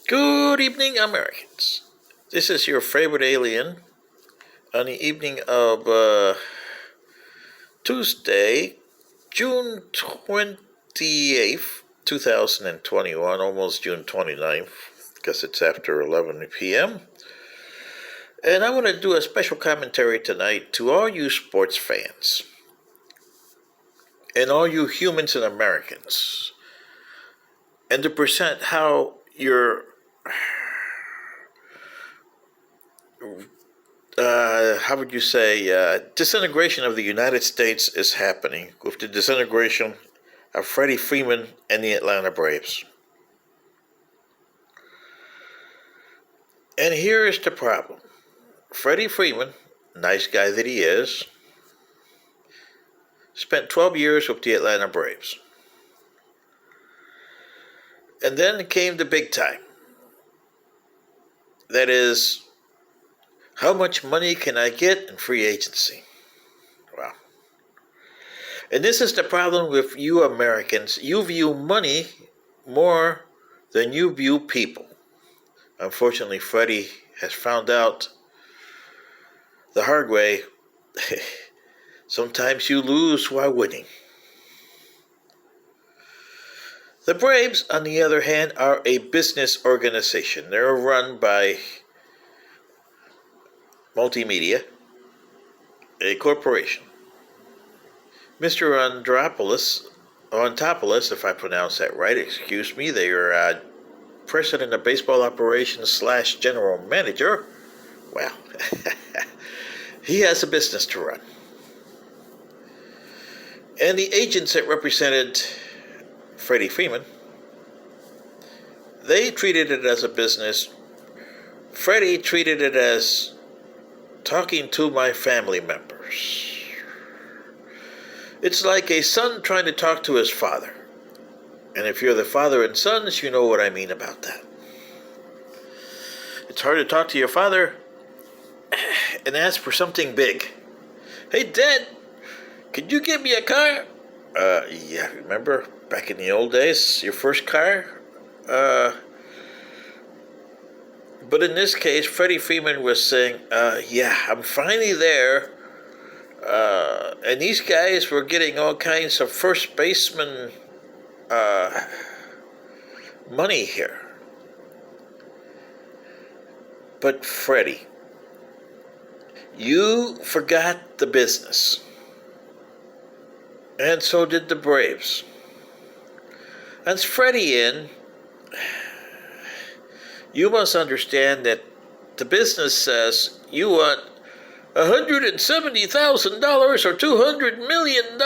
Good evening, Americans. This is your favorite alien on the evening of Tuesday, June 28th, 2021, almost June 29th, because it's after 11 p.m. And I want to do a special commentary tonight to all you sports fans and all you humans and Americans, and to present how your how would you say, disintegration of the United States is happening with the disintegration of Freddie Freeman and the Atlanta Braves. And here is the problem. Freddie Freeman, nice guy that he is, spent 12 years with the Atlanta Braves. And then came the big time. That is, how much money can I get in free agency? Wow. And this is the problem with you Americans. You view money more than you view people. Unfortunately, Freddie has found out the hard way. Sometimes you lose while winning. The Braves, on the other hand, are a business organization. They're run by multimedia, a corporation. Mr. Ontopoulos, if I pronounce that right, excuse me, they are president of baseball operations / general manager. Well, he has a business to run. And the agents that represented Freddie Freeman, they treated it as a business. Freddie treated it as talking to my family members. It's like a son trying to talk to his father. And if you're the father and sons, you know what I mean about that. It's hard to talk to your father and ask for something big. Hey, Dad, could you get me a car? Yeah, remember back in the old days, your first car? But in this case, Freddie Freeman was saying, yeah, I'm finally there. And these guys were getting all kinds of first baseman money here. But Freddie, you forgot the business. And so did the Braves. And Freddie in, you must understand that the business says you want $170,000 or $200 million.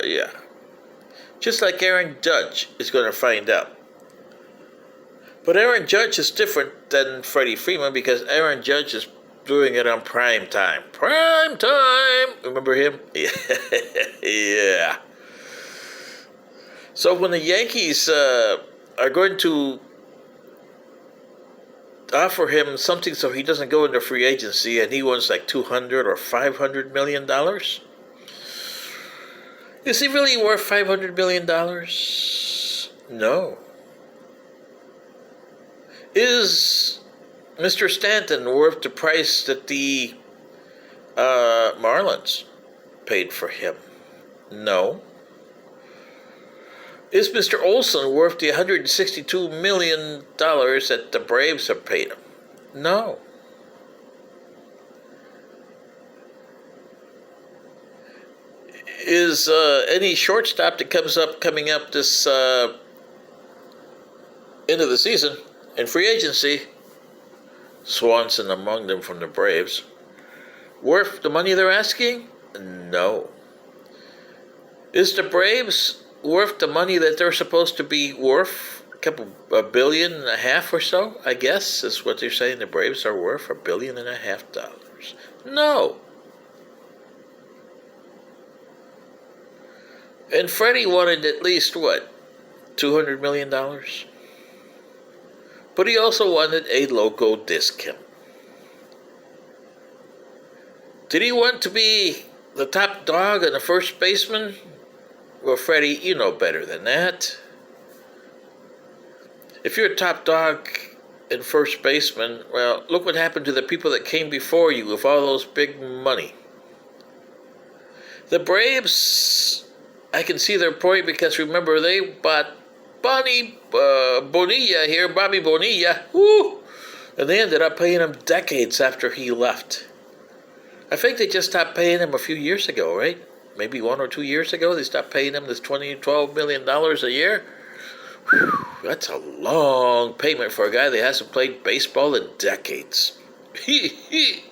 Yeah. Just like Aaron Judge is going to find out. But Aaron Judge is different than Freddie Freeman because Aaron Judge is doing it on prime time. Prime time! Remember him? Yeah. So when the Yankees are going to offer him something so he doesn't go into free agency and he wants like $200 or $500 million, is he really worth $500 million? No. Is Mr. Stanton worth the price that the Marlins paid for him? No. Is Mr. Olson worth the $162 million that the Braves have paid him? No. Is any shortstop that coming up this end of the season in free agency, Swanson among them from the Braves, worth the money they're asking? No. Is the Braves worth the money that they're supposed to be worth? $1.5 billion or so, I guess, is what they're saying the Braves are worth, $1.5 billion. No. And Freddie wanted at least, what, $200 million? But he also wanted a logo discount. Did he want to be the top dog and the first baseman? Well, Freddie, you know better than that. If you're a top dog in first baseman, well, look what happened to the people that came before you with all those big money. The Braves, I can see their point because remember they bought Bonilla here, Bobby Bonilla, woo, and they ended up paying him decades after he left. I think they just stopped paying him a few years ago, right? Maybe 1 or 2 years ago, they stopped paying him this $12 million a year. Whew, that's a long payment for a guy that hasn't played baseball in decades. Did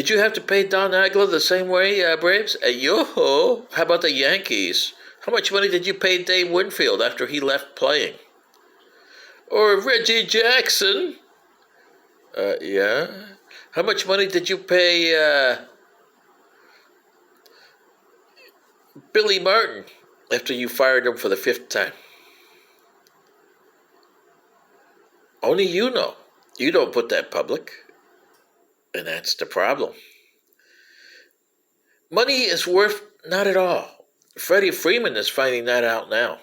you have to pay Don Agler the same way, Braves? Yo-ho! How about the Yankees? How much money did you pay Dave Winfield after he left playing? Or Reggie Jackson? Yeah? How much money did you pay, Billy Martin after you fired him for the 5th time? Only you know. You don't put that public. And that's the problem. Money is worth not at all. Freddie Freeman is finding that out now.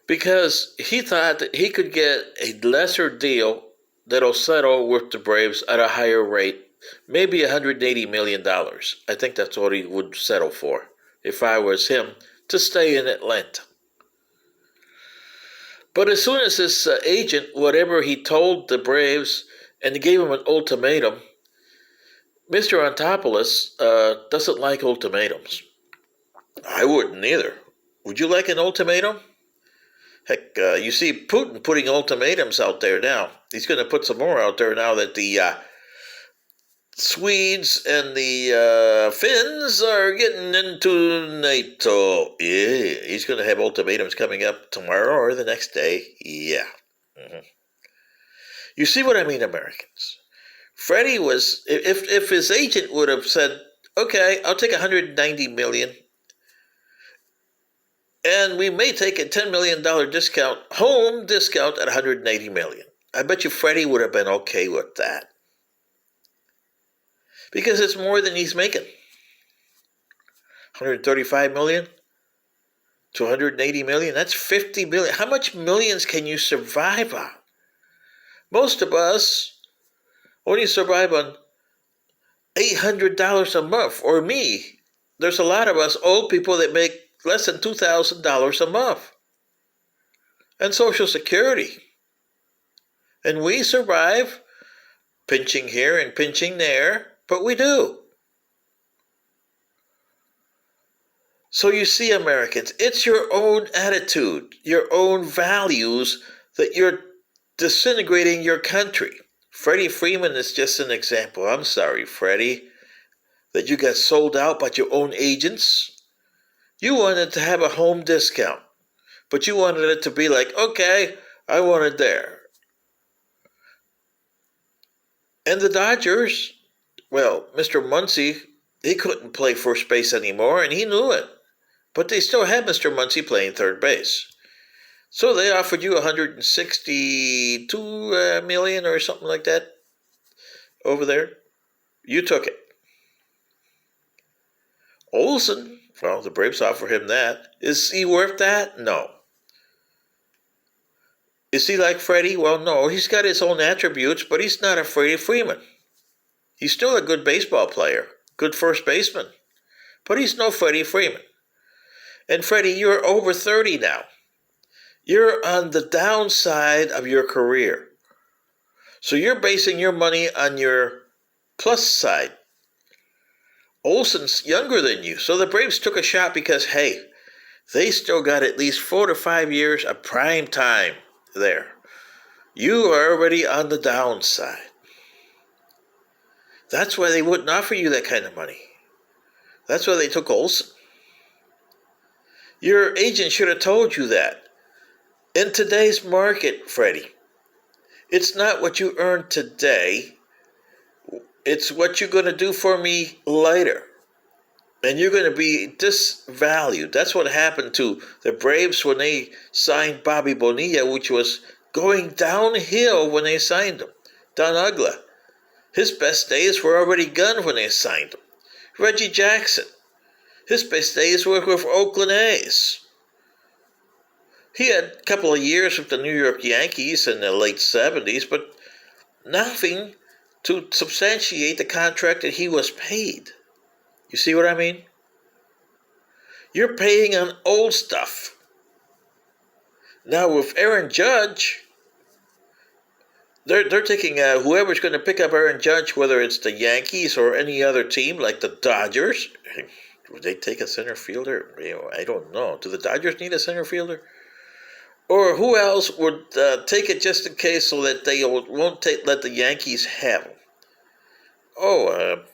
Because he thought that he could get a lesser deal that'll settle with the Braves at a higher rate. Maybe $180 million. I think that's what he would settle for if I was him to stay in Atlanta. But as soon as his agent, whatever he told the Braves, and gave him an ultimatum, Mr. Antopoulos doesn't like ultimatums. I wouldn't either. Would you like an ultimatum? Heck, you see Putin putting ultimatums out there now. He's going to put some more out there now that the Swedes and the Finns are getting into NATO. Yeah, he's going to have ultimatums coming up tomorrow or the next day. Yeah. Mm-hmm. You see what I mean, Americans? Freddie was, if his agent would have said, okay, I'll take $190 million, and we may take a $10 million discount, home discount at $180 million. I bet you Freddie would have been okay with that. Because it's more than he's making. $135 million to $180 million, that's $50 million. How much millions can you survive on? Most of us only survive on $800 a month, or me. There's a lot of us old people that make less than $2,000 a month. And Social Security. And we survive pinching here and pinching there, but we do. So you see, Americans, it's your own attitude, your own values that you're disintegrating your country. Freddie Freeman is just an example. I'm sorry, Freddie, that you got sold out by your own agents. You wanted to have a home discount, but you wanted it to be like, okay, I want it there. And the Dodgers, well, Mr. Muncy, he couldn't play first base anymore, and he knew it. But they still had Mr. Muncy playing third base. So they offered you $162 million or something like that over there. You took it. Olsen, well, the Braves offer him that. Is he worth that? No. Is he like Freddie? Well, no. He's got his own attributes, but he's not a Freddie Freeman. He's still a good baseball player, good first baseman, but he's no Freddie Freeman. And Freddie, you're over 30 now. You're on the downside of your career. So you're basing your money on your plus side. Olsen's younger than you, so the Braves took a shot because, hey, they still got at least 4 to 5 years of prime time there. You are already on the downside. That's why they wouldn't offer you that kind of money. That's why they took Olsen. Your agent should have told you that. In today's market, Freddie, it's not what you earn today. It's what you're going to do for me later. And you're going to be disvalued. That's what happened to the Braves when they signed Bobby Bonilla, which was going downhill when they signed him. Don Agler, his best days were already gone when they signed him. Reggie Jackson, his best days were with Oakland A's. He had a couple of years with the New York Yankees in the late 70s, but nothing to substantiate the contract that he was paid. You see what I mean? You're paying on old stuff. Now with Aaron Judge, they're taking whoever's going to pick up Aaron Judge, whether it's the Yankees or any other team like the Dodgers. Would they take a center fielder? I don't know. Do the Dodgers need a center fielder? Or who else would take it just in case so that they won't let the Yankees have him? Well,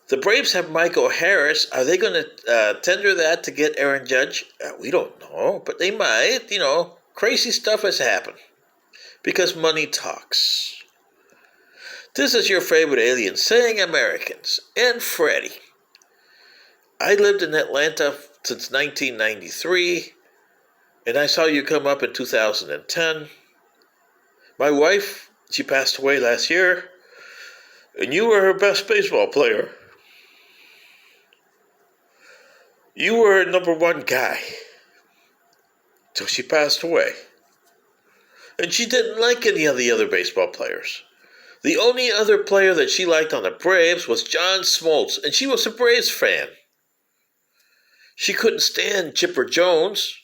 the Braves have Michael Harris. Are they going to tender that to get Aaron Judge? We don't know, but they might. Crazy stuff has happened because money talks. This is your favorite alien saying Americans and Freddie. I lived in Atlanta since 1993, and I saw you come up in 2010. My wife, she passed away last year, and you were her best baseball player. You were her number one guy till she passed away. And she didn't like any of the other baseball players. The only other player that she liked on the Braves was John Smoltz, and she was a Braves fan. She couldn't stand Chipper Jones.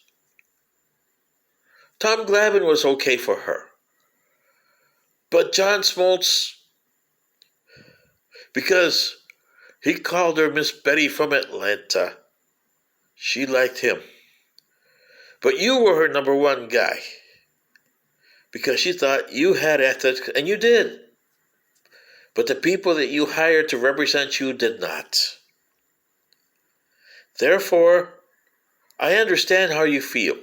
Tom Glavine was okay for her. But John Smoltz, because he called her Miss Betty from Atlanta, she liked him. But you were her number one guy because she thought you had ethics, and you did. But the people that you hired to represent you did not. Therefore, I understand how you feel.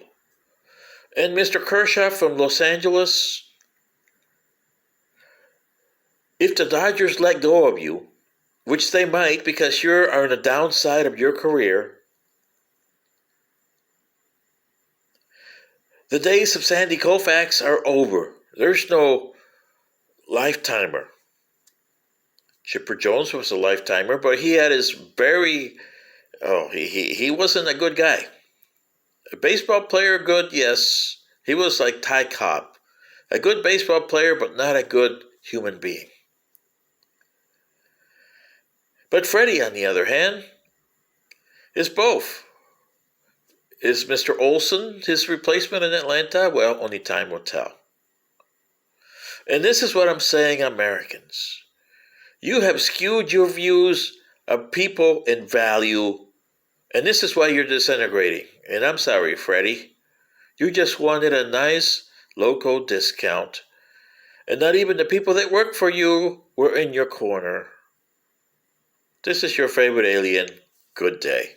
And Mr. Kershaw from Los Angeles, if the Dodgers let go of you, which they might because you are on the downside of your career, the days of Sandy Koufax are over. There's no lifetimer. Chipper Jones was a lifetimer, but he had his he wasn't a good guy. A baseball player, good, yes. He was like Ty Cobb. A good baseball player, but not a good human being. But Freddie, on the other hand, is both. Is Mr. Olson his replacement in Atlanta? Well, only time will tell. And this is what I'm saying, Americans. You have skewed your views of people and value, and this is why you're disintegrating. And I'm sorry, Freddie. You just wanted a nice local discount, and not even the people that work for you were in your corner. This is your favorite alien. Good day.